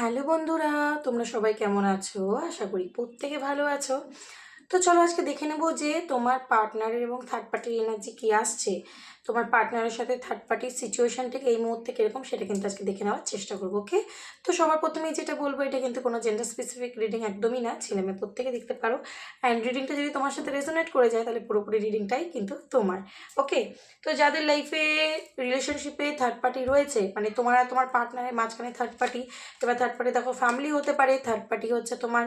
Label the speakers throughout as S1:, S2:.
S1: Hello বন্ধুরা, তোমরা সবাই কেমন আছো? আশা করি প্রত্যেকে ভালো আছো। তো চলো আজকে দেখে নেব যে তোমার পার্টনারের এবং থার্ড পার্টির এনার্জি কী আসছে। তোমার পার্টনারের সাথে থার্ড পার্টির সিচুয়েশান ঠিক এই মুহূর্তে কীরকম সেটা কিন্তু আজকে দেখে নেওয়ার চেষ্টা করবো। ওকে, তো সবার প্রথমেই যেটা বলবো, এটা কিন্তু কোনো জেন্ডার স্পেসিফিক রিডিং একদমই না, ছেলে মেয়ে প্রত্যেকে দেখতে পারো। অ্যান্ড রিডিংটা যদি তোমার সাথে রেজোনেট করে যায় তাহলে পুরোপুরি রিডিংটাই কিন্তু তোমার। ওকে, তো যাদের লাইফে রিলেশনশিপে থার্ড পার্টি রয়েছে, মানে তোমার আর তোমার পার্টনারের মাঝখানে থার্ড পার্টি, এবার থার্ড পার্টি দেখো ফ্যামিলি হতে পারে, থার্ড পার্টি হচ্ছে তোমার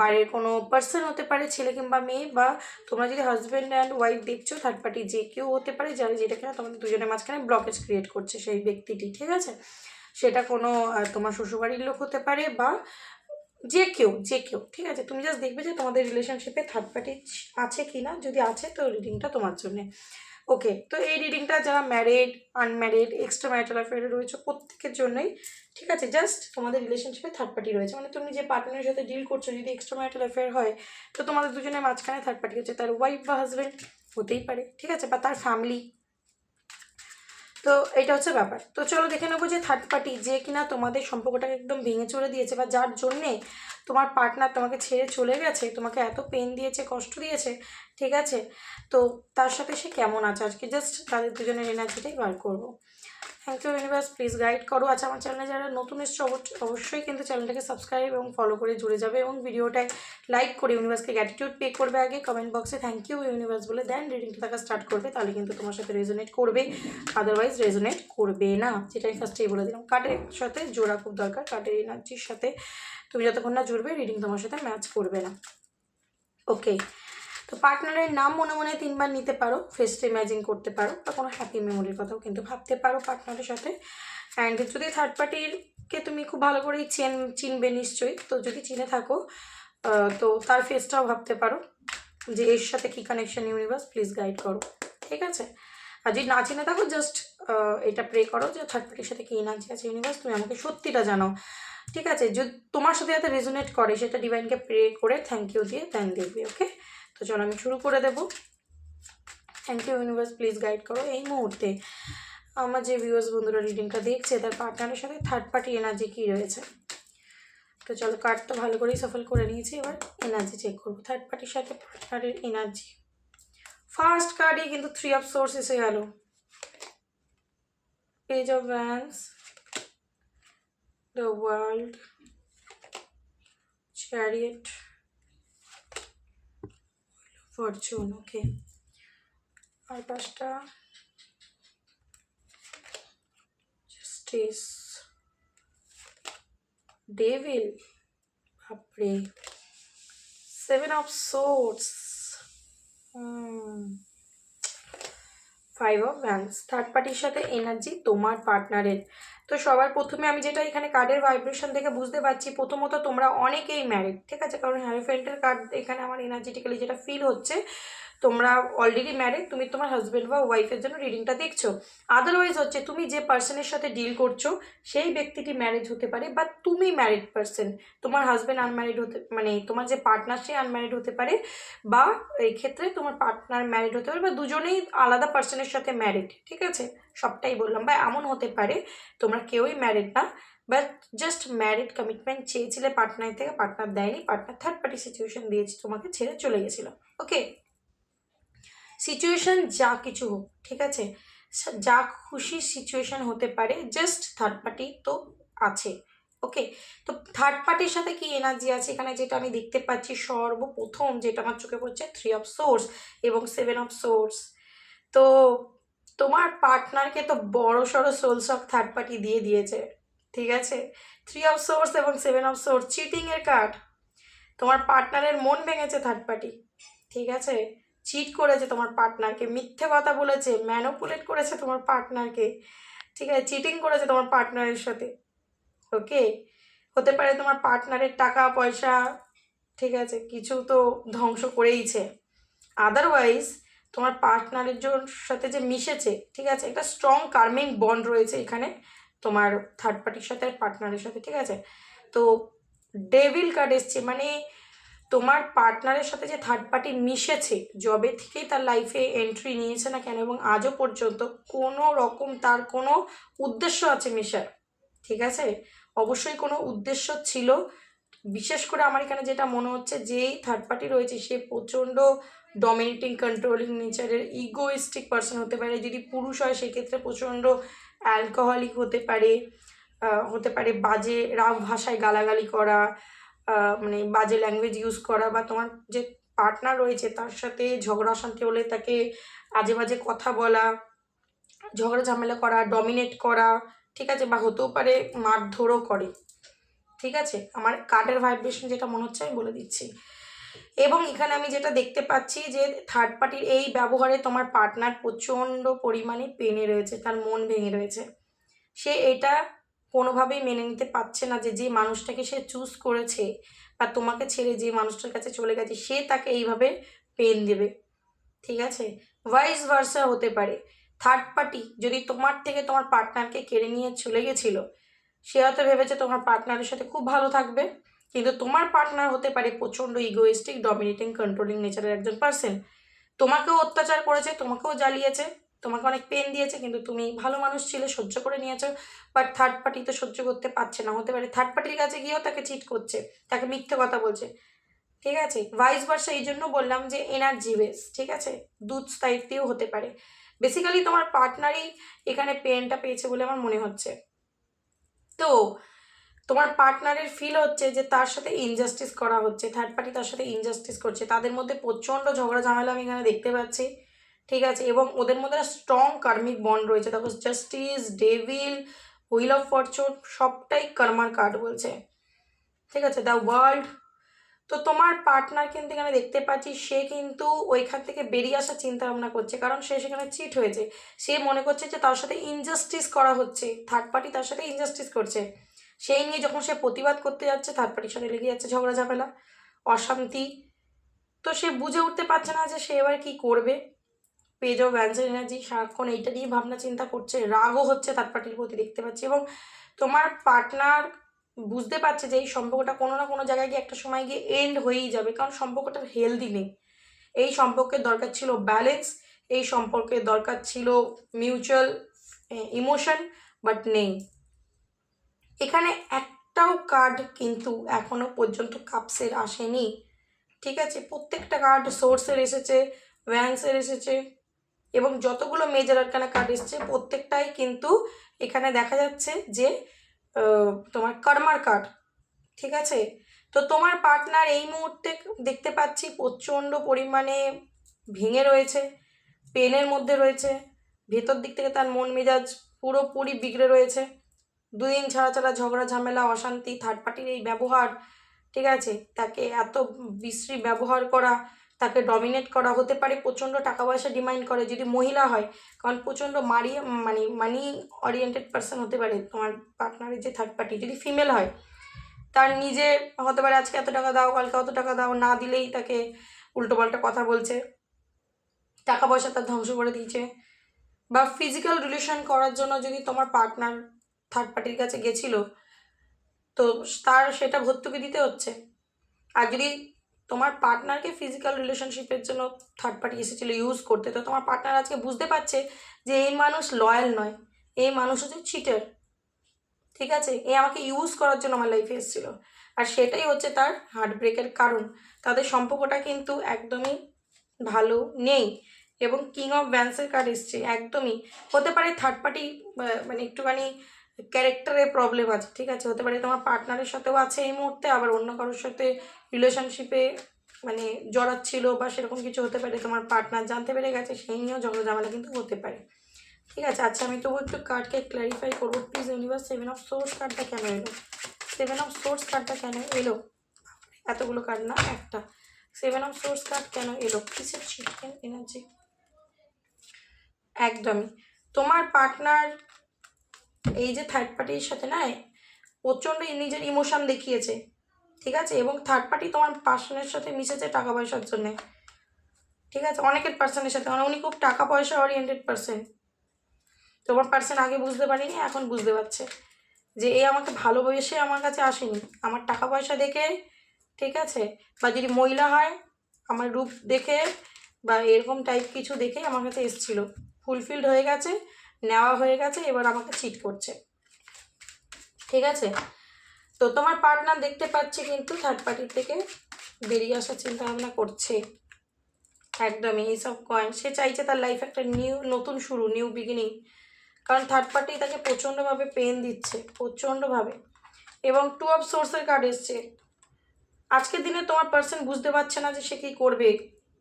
S1: বাইরের কোনো পার্সন হতে পারে, ছেলে কিংবা মেয়ে, বা তোমরা যদি হাজব্যান্ড অ্যান্ড ওয়াইফ দেখছো, থার্ড পার্টি যে কেউ হতে পারে, যারা যেটা কিনা তোমাদের দুজনের মাঝখানে ব্লকেজ ক্রিয়েট করছে সেই ব্যক্তিটি। ঠিক আছে, সেটা কোনো তোমার শ্বশুরবাড়ির লোক হতে পারে বা যে কেউ। ঠিক আছে, তুমি জাস্ট দেখবে যে তোমাদের রিলেশনশিপে থার্ড পার্টি আছে কি না, যদি আছে তো রিডিংটা তোমার জন্যে। ওকে, তো এই রিডিংটা যারা ম্যারিড, আনম্যারিড, এক্সট্রা ম্যারিটাল অ্যাফেয়ারে রয়েছে প্রত্যেকের জন্যই। ঠিক আছে, জাস্ট তোমাদের রিলেশনশিপে থার্ড পার্টি রয়েছে, মানে তুমি যে পার্টনারের সাথে ডিল করছো যদি এক্সট্রা ম্যারিটাল অ্যাফেয়ার হয়, তো তোমাদের দুজনের মাঝখানে থার্ড পার্টি হচ্ছে, তার ওয়াইফ বা হাজব্যান্ড হতেই পারে। ঠিক আছে, বা তার ফ্যামিলি। তো এটা হচ্ছে ব্যাপার। তো চলো দেখে নেবো যে থার্ড পার্টি যে কিনা তোমাদের সম্পর্কটাকে একদম ভেঙে চলে দিয়েছে, বা যার জন্যে তোমার পার্টনার তোমাকে ছেড়ে চলে গেছে, তোমাকে এত পেন দিয়েছে, কষ্ট দিয়েছে। ঠিক আছে, তো তার সাথে সে কেমন আছে আজকে জাস্ট তাদের দুজনের এনার্জিটাই বার করবো। Thank you universe, please guide করো। আচ্ছা, আমার চ্যানেলে যারা নতুন এসছে অবশ্যই কিন্তু চ্যানেলটাকে সাবস্ক্রাইব এবং ফলো করে জুড়ে যাবে, এবং ভিডিওটায় লাইক করে ইউনিভার্সকে গ্র্যাটিটিউড পে করবে। আগে কমেন্ট বক্সে থ্যাংক ইউ ইউনিভার্স বলে দেন রিডিংটা থাকা স্টার্ট করবে, তাহলে কিন্তু তোমার সাথে রেজোনেট করবে, আদারওয়াইজ রেজোনেট করবে না, যেটা আমি ফার্স্টেই বলে দিলাম। কার্ডের সাথে জোড়া খুব দরকার, কার্ডের এনার্জির সাথে তুমি যতক্ষণ না জুড়বে রিডিং তোমার সাথে ম্যাচ করবে না। ওকে, তো পার্টনারের নাম মনে মনে 3বার নিতে পারো, ফেসটা ইম্যাজিন করতে পারো, বা কোনো হ্যাপি মেমোরির কথাও কিন্তু ভাবতে পারো পার্টনারের সাথে। অ্যান্ড যদি থার্ড পার্টিরকে তুমি খুব ভালো করেই চিনবে নিশ্চয়ই, তো যদি চিনে থাকো তো তার ফেসটাও ভাবতে পারো যে এর সাথে কী কানেকশন, ইউনিভার্স প্লিজ গাইড করো। ঠিক আছে, আর যদি না চিনে থাকো জাস্ট এটা প্রে করো যে থার্ড পার্টির সাথে কী এনার্জি আছে, ইউনিভার্স তুমি আমাকে সত্যিটা জানাও। ঠিক আছে, যদি তোমার সাথে যাতে রেজোনেট করে সেটা ডিভাইনকে প্রে করে থ্যাংক ইউ দিয়ে দেন দেখবে। ওকে, তো চলো আমি শুরু করে দেবো। Thank you universe, please guide করো এই মুহূর্তে আমার যে ভিউয়ার্স বন্ধুরা রিডিংটা দেখছে, তার পার্টনারের সাথে থার্ড পার্টি এনার্জি কী রয়েছে। তো চলো, কার্ড তো ভালো করেই সফল করে নিয়েছি, এবার এনার্জি চেক করবো থার্ড পার্টির সাথে পার্টনারের এনার্জি। ফার্স্ট কার্ডই কিন্তু 3 অফ সোর্স এসে গেল, page of wands, the world, chariot, fortune. Okay, আর পাঁচটা জাস্টিস, ডেভিল, বাপরে, 7 of swords, 5 of wands. Third পার্টির সাথে এনার্জি তোমার পার্টনারের। তো সবার প্রথমে আমি যেটা এখানে কার্ডের ভাইব্রেশন থেকে বুঝতে পারছি, প্রথমত তোমরা অনেকেই ম্যারিড। ঠিক আছে, কারণ হ্যারোফেন্টের কার্ড এখানে আমার এনার্জেটিক্যালি যেটা ফিল হচ্ছে, তোমরা অলরেডি ম্যারিড, তুমি তোমার হাজব্যান্ড বা ওয়াইফের জন্য রিডিংটা দেখছো। আদারওয়াইজ হচ্ছে তুমি যে পার্সনের সাথে ডিল করছো সেই ব্যক্তিটি ম্যারিড হতে পারে, বা তুমি ম্যারিড পার্সন, তোমার হাজব্যান্ড আনম্যারিড হতে, মানে তোমার যে পার্টনার সে আনম্যারিড হতে পারে, বা এই ক্ষেত্রে তোমার পার্টনার ম্যারিড হতে পারে, বা দুজনেই আলাদা পার্সনের সাথে ম্যারিড। ঠিক আছে, সবটাই বললাম। বা এমন হতে পারে তোমরা কেউই ম্যারিড না, বাট জাস্ট ম্যারিড কমিটমেন্ট চেয়েছিলে পার্টনার থেকে, পার্টনার দেয়নি, পার্টনার থার্ড পার্টি সিচুয়েশন দিয়েছে, তোমাকে ছেড়ে চলে গেছিলো। ওকে, সিচুয়েশন যা কিছু হোক, ঠিক আছে, যা খুশি সিচুয়েশন হতে পারে, জাস্ট থার্ড পার্টি তো আছে। ওকে, তো থার্ড পার্টির সাথে কি এনার্জি আছে এখানে, যেটা আমি দেখতে পাচ্ছি সর্বপ্রথম যেটা আমার চোখে পড়ছে 3 অফ সোর্স এবং 7 অফ সোর্স। তো তোমার পার্টনারকে তো বড় সড়ো সোলস অফ থার্ড পার্টি দিয়ে দিয়েছে। ঠিক আছে, 3 অফ সোর্স এবং 7 অফ সোর্স, চিটিংয়ের কার্ড। তোমার পার্টনারের মন ভেঙেছে থার্ড পার্টি। ঠিক আছে, চিট করেছে তোমার পার্টনারকে, মিথ্যে কথা বলেছে, ম্যানিপুলেট করেছে তোমার পার্টনারকে। ঠিক আছে, চিটিং করেছে তোমার পার্টনারের সাথে। ওকে, হতে পারে তোমার পার্টনারের টাকা পয়সা, ঠিক আছে, কিছু তো ধ্বংস করেইছে। আদারওয়াইজ তোমার পার্টনারের সাথে যে মিশেছে, ঠিক আছে, একটা স্ট্রং কার্মিং বন্ড রয়েছে এখানে তোমার থার্ড পার্টির সাথে আর পার্টনারের সাথে। ঠিক আছে, তো ডেভিল কার্ড এসছে, মানে তোমার পার্টনারের সাথে যে থার্ড পার্টি মিশেছে, জবে থেকেই তার লাইফে এন্ট্রি নিয়েছে না কেন, এবং আজও পর্যন্ত কোনো রকম তার কোনো উদ্দেশ্য আছে মেশার। ঠিক আছে, অবশ্যই কোনো উদ্দেশ্য ছিল। বিশেষ করে আমার এখানে যেটা মনে হচ্ছে, যেই থার্ড পার্টি রয়েছে সে প্রচণ্ড ডমিনেটিং কন্ট্রোলিং নেচারের ইগোইস্টিক পার্সন হতে পারে। যদি পুরুষ হয় সেক্ষেত্রে প্রচণ্ড অ্যালকোহলিক হতে পারে বাজে রাগ ভাষায় গালাগালি করা, মানে বাজে ল্যাঙ্গুয়েজ ইউজ করা, বা তোমার যে পার্টনার রয়েছে তার সাথে ঝগড়া অশান্তি হলে তাকে আজে বাজে কথা বলা, ঝগড়া ঝামেলা করা, ডমিনেট করা, ঠিক আছে, বা হতেও পারে মারধরও করে। ঠিক আছে, আমার কার্ডের ভাইব্রেশন যেটা মনে হচ্ছে আমি বলে দিচ্ছি। এবং এখানে আমি যেটা দেখতে পাচ্ছি যে থার্ড পার্টির এই ব্যবহারে তোমার পার্টনার প্রচণ্ড পরিমাণে পেনে রয়েছে, তার মন ভেঙে রয়েছে। সে এটা কোনোভাবেই মেনে নিতে পারছে না যে যে মানুষটাকে সে চুজ করেছে বা তোমাকে ছেড়ে যে মানুষটার কাছে চলে গেছে সে তাকে এইভাবে পেন দেবে। ঠিক আছে, ভাইস ভার্সা হতে পারে। থার্ড পার্টি যদি তোমার থেকে তোমার পার্টনারকে কেড়ে নিয়ে চলে গেছিলো, সে হয়তো ভেবেছে তোমার পার্টনারের সাথে খুব ভালো থাকবে, কিন্তু তোমার পার্টনার হতে পারে প্রচণ্ড ইগোইস্টিক ডমিনেটিং কন্ট্রোলিং নেচারের একজন পার্সন। তোমাকেও অত্যাচার করেছে, তোমাকেও জ্বালিয়েছে, তোমাকে অনেক পেন দিয়েছে, কিন্তু তুমি ভালো মানুষ ছিলে, সহ্য করে নিয়েছো। বাট থার্ড পার্টি তো সহ্য করতে পারছে না, হতে পারে থার্ড পার্টির কাছে গিয়েও তাকে চিট করছে, তাকে মিথ্যে কথা বলছে। ঠিক আছে, ভাইস ভার্সা এই জন্য বললাম যে এনার্জি বেস, ঠিক আছে, দুধ স্থায়িত্বও হতে পারে। বেসিক্যালি তোমার পার্টনারই এখানে পেনটা পেয়েছে বলে আমার মনে হচ্ছে। তো তোমার পার্টনারের ফিল হচ্ছে যে তার সাথে ইনজাস্টিস করা হচ্ছে, থার্ড পার্টি তার সাথে ইনজাস্টিস করছে, তাদের মধ্যে প্রচণ্ড ঝগড়া ঝামেলা আমি এখানে দেখতে পাচ্ছি। ঠিক আছে, এবং ওদের মধ্যে স্ট্রং কার্মিক বন্ড রয়েছে। দেখো justice, devil, wheel of Fortune সবটাই কর্মার কার্ড বলছে। ঠিক আছে, দ্য ওয়ার্ল্ড। তো তোমার পার্টনার কিন্তু এখানে দেখতে পাচ্ছি সে কিন্তু ওইখান থেকে বেরিয়ে আসার চিন্তা ভাবনা করছে, কারণ সে সেখানে চিট হয়েছে। সে মনে করছে যে তার সাথে ইনজাস্টিস করা হচ্ছে, থার্ড পার্টি তার সাথে ইনজাস্টিস করছে। সেই নিয়ে যখন সে প্রতিবাদ করতে যাচ্ছে থার্ড পার্টির সাথে লেগে যাচ্ছে ঝগড়া ঝামেলা, অশান্তি। তো সে বুঝে উঠতে পারছে না যে সে এবার কী করবে। পেজ অফ অ্যান্সার এনার্জি সারাক্ষণ এইটা নিয়ে ভাবনা চিন্তা করছে, রাগও হচ্ছে থার্ড পার্টির প্রতি দেখতে পাচ্ছি। এবং তোমার পার্টনার বুঝতে পারছে যে এই সম্পর্কটা কোনো না কোনো জায়গায় গিয়ে একটা সময় গিয়ে এন্ড হয়েই যাবে, কারণ সম্পর্কটার হেলদি নেই। এই সম্পর্কের দরকার ছিল ব্যালেন্স, এই সম্পর্কের দরকার ছিল মিউচুয়াল ইমোশন, বাট নেই। এখানে একটাও কার্ড কিন্তু এখনো পর্যন্ত কাপসের আসেনি। ঠিক আছে, প্রত্যেকটা কার্ড সোর্সের এসেছে, ভ্যান্সের এসেছে, এবং যতগুলো মেজর আরকানা কার্ড এসছে প্রত্যেকটাই কিন্তু এখানে দেখা যাচ্ছে যে তোমার কর্মার কার্ড। ঠিক আছে, তো তোমার পার্টনার এই মুহূর্তে দেখতে পাচ্ছি প্রচণ্ড পরিমাণে ভেঙে রয়েছে, পেনের মধ্যে রয়েছে, ভেতর দিক থেকে তার মন মেজাজ পুরোপুরি বিগড়ে রয়েছে। দুদিন ছাড়া ছাড়া ঝগড়া ঝামেলা, অশান্তি, থার্ড পার্টির এই ব্যবহার, ঠিক আছে, তাকে এত বিশ্রী ব্যবহার করা, তাকে ডমিনেট করা, হতে পারে প্রচণ্ড টাকা পয়সা ডিমান্ড করে যদি মহিলা হয়, কারণ প্রচণ্ড মানি ওরিয়েন্টেড পার্সন হতে পারে তোমার পার্টনারের যে থার্ড পার্টি। যদি ফিমেল হয় তার নিজের হতে পারে আজকে এত টাকা দাও, কালকে অত টাকা দাও, না দিলেই তাকে উল্টোপাল্টা কথা বলছে, টাকা পয়সা তার ধ্বংস করে দিয়েছে। বা ফিজিক্যাল রিলেশন করার জন্য যদি তোমার পার্টনার থার্ড পার্টির কাছে গেছিলো, তো তার সেটা ভর্তুকি দিতে হচ্ছে। আর যদি তোমার পার্টনারকে ফিজিক্যাল রিলেশনশিপের জন্য থার্ড পার্টি এসেছিলো ইউজ করতে, তো তোমার পার্টনার আজকে বুঝতে পারছে যে এই মানুষ লয়াল নয়, এই মানুষ হচ্ছে চিটার। ঠিক আছে, এ আমাকে ইউজ করার জন্য আমার লাইফে এসেছিলো, আর সেটাই হচ্ছে তার হার্ট ব্রেকের কারণ। তাদের সম্পর্কটা কিন্তু একদমই ভালো নেই। এবং কিং অফ ভ্যান্সের কার্ড এসছে, একদমই হতে পারে থার্ড পার্টি মানে একটুখানি ক্যারেক্টারের প্রবলেম আছে। ঠিক আছে, হতে পারে তোমার পার্টনারের সাথেও আছে এই মুহূর্তে, আবার অন্য কারোর সাথে রিলেশনশিপে মানে জড়াচ্ছিল বা সেরকম কিছু হতে পারে, তোমার পার্টনার জানতে পেরে গেছে, সেই নিয়েও ঝগড়া ঝামেলা কিন্তু হতে পারে। ঠিক আছে, আচ্ছা আমি তবু একটু কার্ডকে ক্ল্যারিফাই করবো প্লিজ। ইউনিভার্স, 7 অফ সোর্স কার্ডটা কেন এলো? 7 অফ সোর্স কার্ডটা কেন এলো? এতগুলো কার্ড না, একটা। 7 অফ সোর্স কার্ড কেন এলো? কিসের চিকেন এনার্জি? একদমই তোমার পার্টনার এই যে থার্ড পার্টির সাথে না প্রচণ্ড নিজের ইমোশন দেখিয়েছে। ঠিক আছে, এবং থার্ড পার্টি তোমার পার্সনের সাথে মিশেছে টাকা পয়সার জন্যে। ঠিক আছে, অনেকের পার্সনের সাথে, মানে উনি খুব টাকা পয়সা ওরিয়েন্টেড পার্সন। তোমার পার্সন আগে বুঝতে পারিনি, এখন বুঝতে পারছে যে এ আমাকে ভালোবেসে আমার কাছে আসেনি, আমার টাকা পয়সা দেখে, ঠিক আছে, বা যদি মহিলা হয় আমার রূপ দেখে বা এরকম টাইপ কিছু দেখে আমার কাছে এসেছিলো, ফুলফিলড হয়ে গেছে, নেওয়া হয়ে গেছে, এবার আমাকে চিট করছে। ঠিক আছে? তো তোমার পার্টনার দেখতে পাচ্ছে কিন্তু থার্ড পার্টির থেকে বেরিয়ে আসার চিন্তা ভাবনা করছে। একদমই এইসব কয়েন সে চাইছে তার লাইফ একটা নতুন শুরু, নিউ বিগিনিং। কারণ থার্ড পার্টি তাকে প্রচণ্ডভাবে পেন দিচ্ছে, প্রচণ্ডভাবে। এবং টু অফ সোর্সের কার্ড এসছে। আজকের দিনে তোমার পার্সন বুঝতে পারছে না যে সে কী করবে।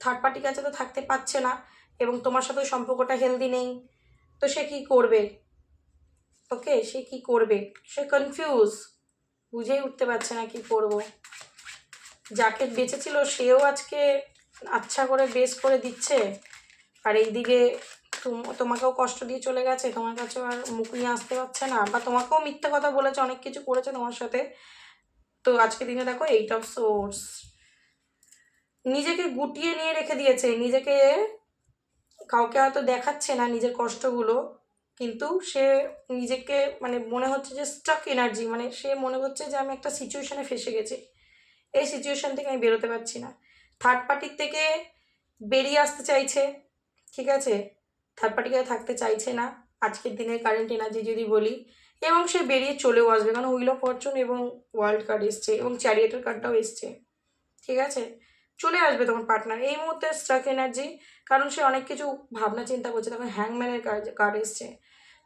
S1: থার্ড পার্টির কাছে তো থাকতে পারছে না এবং তোমার সাথে সম্পর্কটা হেলদি নেই, তো সে কী করবে? ওকে, সে কী করবে? সে কনফিউজ, বুঝেই উঠতে পারছে না কী করব। যাকে বেঁচেছিল সেও আজকে আচ্ছা করে বেশ করে দিচ্ছে, আর এইদিকে তোমাকেও কষ্ট দিয়ে চলে গেছে, তোমার কাছেও আর মুখ নিয়ে আসতে পারছে না, বা তোমাকেও মিথ্যে কথা বলেছে, অনেক কিছু করেছে তোমার সাথে। তো আজকে দিনে দেখো এইট অফ সোর্স, নিজেকে গুটিয়ে নিয়ে রেখে দিয়েছে, নিজেকে কাউকে হয়তো দেখাচ্ছে না নিজের কষ্টগুলো, কিন্তু সে নিজেকে মানে মনে হচ্ছে যে স্টাক এনার্জি, মানে সে মনে হচ্ছে যে আমি একটা সিচুয়েশনে ফেসে গেছি, এই সিচুয়েশন থেকে আমি বেরোতে পারছি না। থার্ড পার্টির থেকে বেরিয়ে আসতে চাইছে, ঠিক আছে? থার্ড পার্টিকে থাকতে চাইছে না আজকের দিনের কারেন্ট এনার্জি যদি বলি, এবং সে বেরিয়ে চলেও আসবে, কারণ হুইল অফ ফরচুন এবং ওয়ার্ল্ড কার্ড এসছে এবং চ্যারিয়েটের কার্ডটাও এসছে, ঠিক আছে? চলে আসবে তোমার পার্টনার এই মুহূর্তে স্ট্রাক এনার্জি, কারণ সে অনেক কিছু ভাবনা চিন্তা করছে। তখন হ্যাংম্যানের কার্ড এসছে,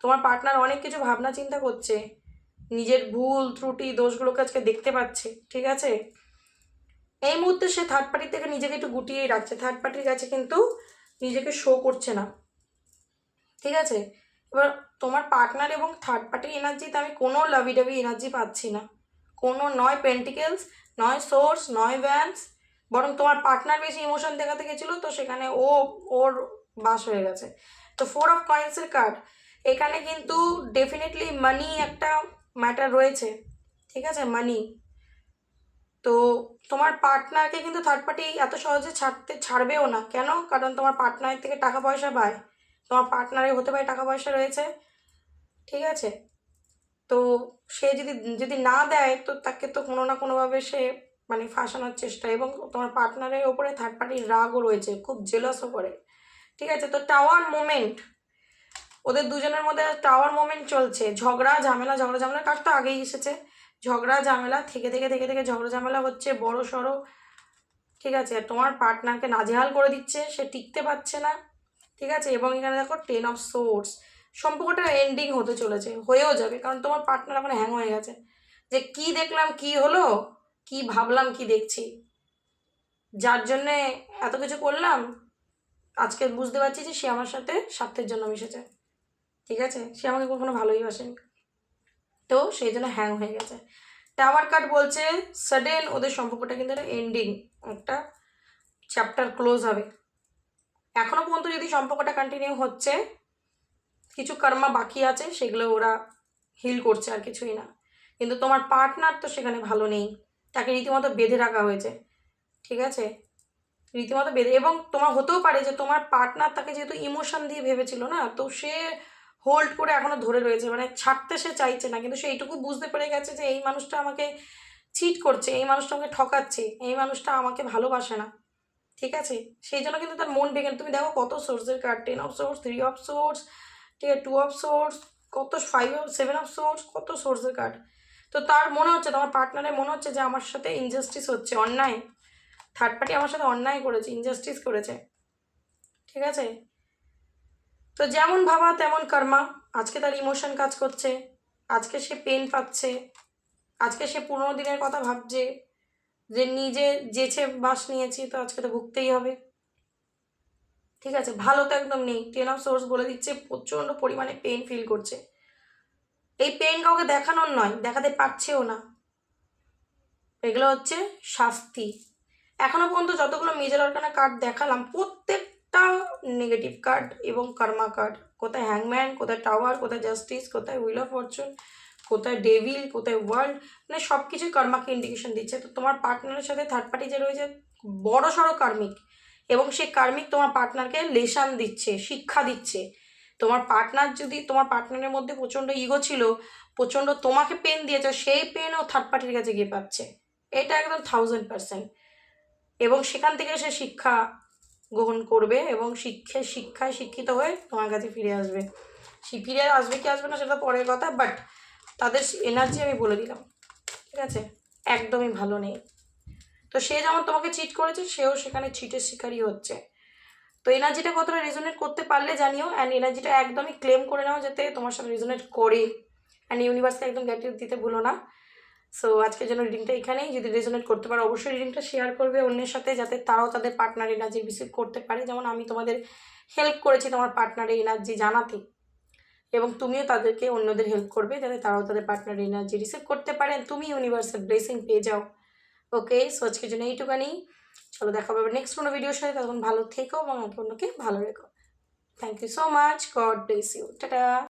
S1: তোমার পার্টনার অনেক কিছু ভাবনা চিন্তা করছে, নিজের ভুল ত্রুটি দোষগুলোকে আজকে দেখতে পাচ্ছে, ঠিক আছে? এই মুহূর্তে সে থার্ড পার্টির থেকে নিজেকে একটু গুটিয়েই রাখছে, থার্ড পার্টির কাছে কিন্তু নিজেকে শো করছে না, ঠিক আছে? এবার তোমার পার্টনার এবং থার্ড পার্টির এনার্জিতে আমি কোনো লাভি ডাভি এনার্জি পাচ্ছি না, কোনো নয় পেন্টিকেলস, নয় সোর্স, নয় ভ্যান্স, বরং তোমার পার্টনার বেশি ইমোশন দেখাতে গেছিলো, তো সেখানে ওর বাস হয়ে গেছে। তো ফোর অফ কয়েন্সের কার্ড, এখানে কিন্তু ডেফিনেটলি মানি একটা ম্যাটার রয়েছে, ঠিক আছে? মানি। তো তোমার পার্টনারকে কিন্তু থার্ড পার্টি এত সহজে ছাড়বেও না। কেন? কারণ তোমার পার্টনারের থেকে টাকা পয়সা পায়, তোমার পার্টনারে হতে পারে টাকা পয়সা রয়েছে, ঠিক আছে? তো সে যদি যদি না দেয়, তো তাকে তো কোনো না কোনোভাবে সে মানে ফাঁসানোর চেষ্টা, এবং তোমার পার্টনারের ওপরে থার্ড পার্টির রাগও রয়েছে, খুব জেলাসও করে, ঠিক আছে? তো টাওয়ার মোমেন্ট, ওদের দুজনের মধ্যে টাওয়ার মোমেন্ট চলছে, ঝগড়া ঝামেলার কাজ তো আগেই এসেছে, ঝগড়া ঝামেলা থেকে থেকে থেকে থেকে ঝগড়া ঝামেলা হচ্ছে বড় সড়ো, ঠিক আছে? আর তোমার পার্টনারকে নাজেহাল করে দিচ্ছে, সে টিকতে পারছে না, ঠিক আছে? এবং এখানে দেখো টেন অফ সোর্স, সম্পর্কটা এন্ডিং হতে চলেছে, হয়েও যাবে, কারণ তোমার পার্টনার এখন হ্যাং হয়ে গেছে যে কি দেখলাম কি হলো, কি ভাবলাম কি দেখছি, যার জন্যে এত কিছু করলাম, আজকে বুঝতে পারছি যে সে আমার সাথে স্বার্থের জন্য মিশেছে, ঠিক আছে? সে আমাকে কখনো ভালোই বাসেনি, তো সেই জন্য হ্যাং হয়ে গেছে। টাওয়ার কার্ড বলছে সাডেন ওদের সম্পর্কটা কিন্তু একটা এন্ডিং, একটা চ্যাপ্টার ক্লোজ হবে। এখনও পর্যন্ত যদি সম্পর্কটা কন্টিনিউ হচ্ছে, কিছু কর্মা বাকি আছে, সেগুলো ওরা হিল করছে, আর কিছুই না। কিন্তু তোমার পার্টনার তো সেখানে ভালো নেই, তাকে রীতিমতো বেঁধে রাখা হয়েছে, ঠিক আছে? রীতিমতো বেঁধে, এবং তোমার হতেও পারে যে তোমার পার্টনার তাকে যেহেতু ইমোশন দিয়ে ভেবেছিল না, তো সে হোল্ড করে এখনও ধরে রয়েছে, মানে ছাড়তে সে চাইছে না, কিন্তু সে এইটুকু বুঝতে পেরে গেছে যে এই মানুষটা আমাকে চিট করছে, এই মানুষটা আমাকে ঠকাচ্ছে, এই মানুষটা আমাকে ভালোবাসে না, ঠিক আছে? সেই জন্য কিন্তু তার মন ভেঙে, তুমি দেখো কত সোর্সের card, ten of swords, three of swords, ঠিক আছে, টু অফ সোর্স, কত five of seven of swords, কত সোর্সের কার্ড। তো তার মনে হচ্ছে, তোমার পার্টনারের মনে হচ্ছে যে আমার সাথে ইনজাস্টিস হচ্ছে, অন্যায়, থার্ড পার্টি আমার সাথে অন্যায় করেছে, ইনজাস্টিস করেছে, ঠিক আছে? তো যেমন ভাবা তেমন কর্মা, আজকে তার ইমোশন কাজ করছে, আজকে সে পেন পাচ্ছে, আজকে সে পুরোনো দিনের কথা ভাবছে, যে নিজে যেছে বাস নিয়েছি, তো আজকে তো ভুগতেই হবে, ঠিক আছে? ভালো তো একদম নেই, টেন অফ সোর্স বলে দিচ্ছে প্রচণ্ড পরিমাণে পেন ফিল করছে, এই পেন কাউকে দেখানোর নয়, দেখাতে পারছেও না, এগুলো হচ্ছে শাস্তি। এখনো পর্যন্ত যতগুলো মেজর আর্কানা কার্ড দেখালাম, প্রত্যেকটা নেগেটিভ কার্ড এবং কর্মা কার্ড, কোথায় হ্যাংম্যান, কোথায় টাওয়ার, কোথায় জাস্টিস, কোথায় হুইল অফ ফরচুন, কোথায় ডেভিল, কোথায় ওয়ার্ল্ড, মানে সব কিছুই কর্মাকে ইন্ডিকেশন দিচ্ছে। তো তোমার পার্টনারের সাথে থার্ড পার্টি যে রয়েছে বড় সড়ো কার্মিক, এবং সেই কার্মিক তোমার পার্টনারকে লেসন দিচ্ছে, শিক্ষা দিচ্ছে। তোমার পার্টনার যদি, তোমার পার্টনারের মধ্যে প্রচণ্ড ইগো ছিল, প্রচণ্ড তোমাকে পেন দিয়েছে, সেই পেন ও থার্ড পার্টির কাছে গিয়ে পাচ্ছে, এটা একদম 1000%। এবং সেখান থেকে সে শিক্ষা গ্রহণ করবে এবং শিক্ষায় শিক্ষিত হয়ে তোমার কাছে ফিরে আসবে। ফিরে আসবে কি আসবে না সেটা পরের কথা, বাট তাদের এনার্জি আমি বলে দিলাম, ঠিক আছে, একদমই ভালো নেই। তো সে যেমন তোমাকে চিট করেছে, সেও সেখানে চিটের শিকারই হচ্ছে। তো এনার্জিটা কতটা রেজোনেট করতে পারলে জানিও, অ্যান্ড এনার্জিটা একদমই ক্লেম করে নাও যাতে তোমার সাথে রেজোনেট করে, অ্যান্ড ইউনিভার্সকে একদম গ্র্যাটিটিউড দিতে ভুলো না। সো আজকের জন্য রিডিংটা এখানেই। যদি রেজোনেট করতে পারো অবশ্যই রিডিংটা শেয়ার করবে অন্যের সাথে, যাতে তারাও তাদের পার্টনার এনার্জি রিসিভ করতে পারে, যেমন আমি তোমাদের হেল্প করেছি তোমার পার্টনারের এনার্জি জানাতে, এবং তুমিও তাদেরকে অন্যদের হেল্প করবে যাতে তারাও তাদের পার্টনার এনার্জি রিসিভ করতে পারে, তুমি ইউনিভার্সাল ব্লেসিং পেয়ে যাও। ওকে, সো আজকের জন্য এইটুখানি। চলো দেখা হবে নেক্সট কোনো ভিডিওর সাথে, তখন ভালো থেকো এবং একে অন্যকে ভালো রেখো। Thank you so much, God bless you, tata.